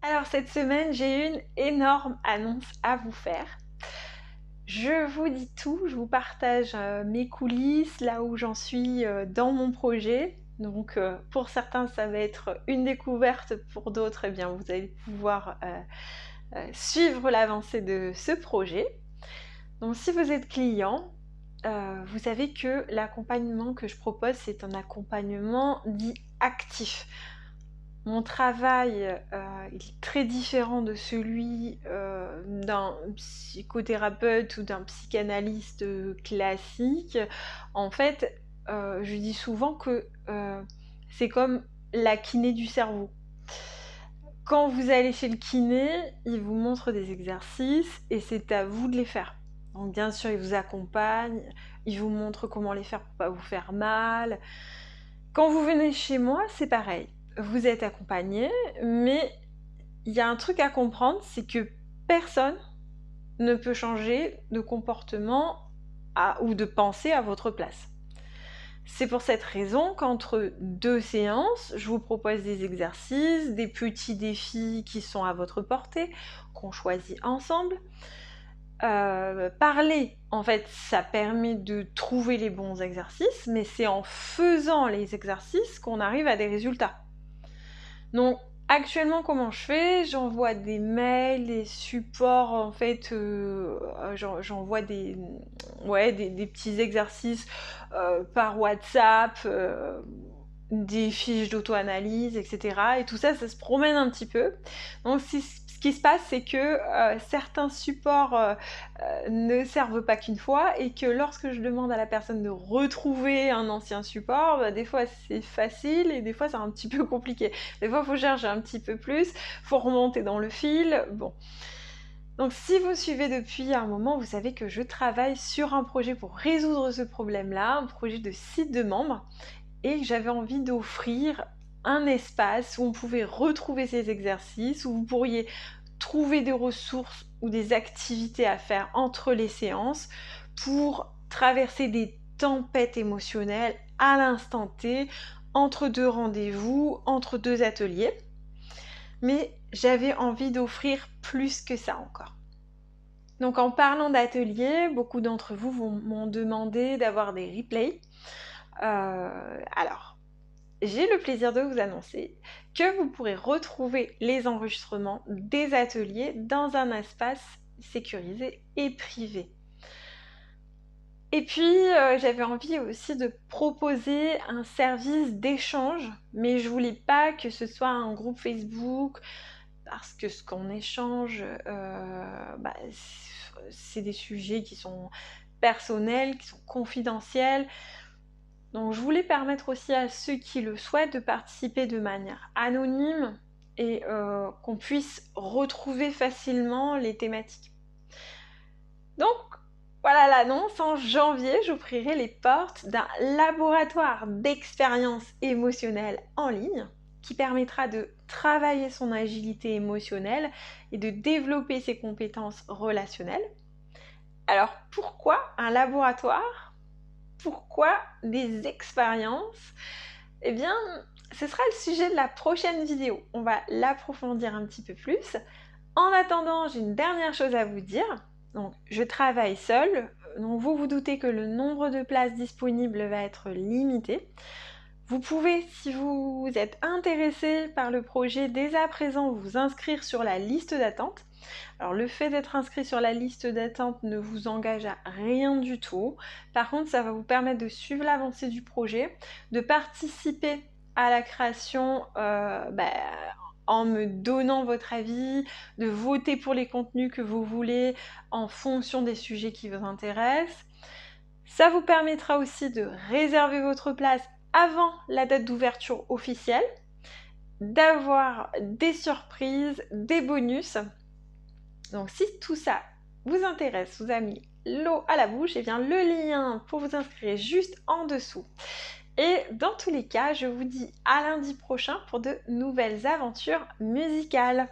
Alors cette semaine, j'ai une énorme annonce à vous faire. Je vous dis tout, je vous partage mes coulisses, là où j'en suis dans mon projet. Donc pour certains, ça va être une découverte, pour d'autres, eh bien, vous allez pouvoir suivre l'avancée de ce projet. Donc si vous êtes client, vous savez que l'accompagnement que je propose, c'est un accompagnement dit actif. Mon travail est très différent de celui d'un psychothérapeute ou d'un psychanalyste classique. En fait, je dis souvent que c'est comme la kiné du cerveau. Quand vous allez chez le kiné, il vous montre des exercices et c'est à vous de les faire. Donc bien sûr, il vous accompagne, il vous montre comment les faire pour pas vous faire mal. Quand vous venez chez moi, c'est pareil. Vous êtes accompagné, mais il y a un truc à comprendre, c'est que personne ne peut changer de comportement ou de pensée à votre place. C'est pour cette raison qu'entre deux séances, je vous propose des exercices, des petits défis qui sont à votre portée, qu'on choisit ensemble. Parler, en fait, ça permet de trouver les bons exercices, mais c'est en faisant les exercices qu'on arrive à des résultats. Donc, actuellement, comment je fais? J'envoie des mails, des supports, en fait, j'envoie des petits exercices par WhatsApp, des fiches d'auto-analyse, etc. Et tout ça, ça se promène un petit peu. Donc, ce qui se passe, c'est que certains supports ne servent pas qu'une fois et que lorsque je demande à la personne de retrouver un ancien support, des fois c'est facile et des fois c'est un petit peu compliqué. Des fois il faut chercher un petit peu plus, il faut remonter dans le fil, bon. Donc si vous suivez depuis un moment, vous savez que je travaille sur un projet pour résoudre ce problème-là, un projet de site de membres, et j'avais envie d'offrir un espace où on pouvait retrouver ces exercices, où vous pourriez trouver des ressources ou des activités à faire entre les séances pour traverser des tempêtes émotionnelles à l'instant T, entre deux rendez-vous, entre deux ateliers. Mais j'avais envie d'offrir plus que ça encore. Donc en parlant d'ateliers, beaucoup d'entre vous m'ont demandé d'avoir des replays. Alors, j'ai le plaisir de vous annoncer que vous pourrez retrouver les enregistrements des ateliers dans un espace sécurisé et privé. Et puis, j'avais envie aussi de proposer un service d'échange, mais je voulais pas que ce soit un groupe Facebook, parce que ce qu'on échange, c'est des sujets qui sont personnels, qui sont confidentiels. Donc je voulais permettre aussi à ceux qui le souhaitent de participer de manière anonyme et qu'on puisse retrouver facilement les thématiques. Donc voilà l'annonce, en janvier, j'ouvrirai les portes d'un laboratoire d'expérience émotionnelle en ligne qui permettra de travailler son agilité émotionnelle et de développer ses compétences relationnelles. Alors pourquoi un laboratoire? Pourquoi des expériences? Eh bien, ce sera le sujet de la prochaine vidéo. On va l'approfondir un petit peu plus. En attendant, j'ai une dernière chose à vous dire. Donc, je travaille seule. Donc, vous vous doutez que le nombre de places disponibles va être limité. Vous pouvez, si vous êtes intéressé par le projet, dès à présent vous inscrire sur la liste d'attente. Alors le fait d'être inscrit sur la liste d'attente ne vous engage à rien du tout. Par contre, ça va vous permettre de suivre l'avancée du projet, de participer à la création en me donnant votre avis, de voter pour les contenus que vous voulez en fonction des sujets qui vous intéressent. Ça vous permettra aussi de réserver votre place avant la date d'ouverture officielle, d'avoir des surprises, des bonus. Donc si tout ça vous intéresse, vous a mis l'eau à la bouche, et bien le lien pour vous inscrire est juste en dessous. Et dans tous les cas, je vous dis à lundi prochain pour de nouvelles aventures musicales.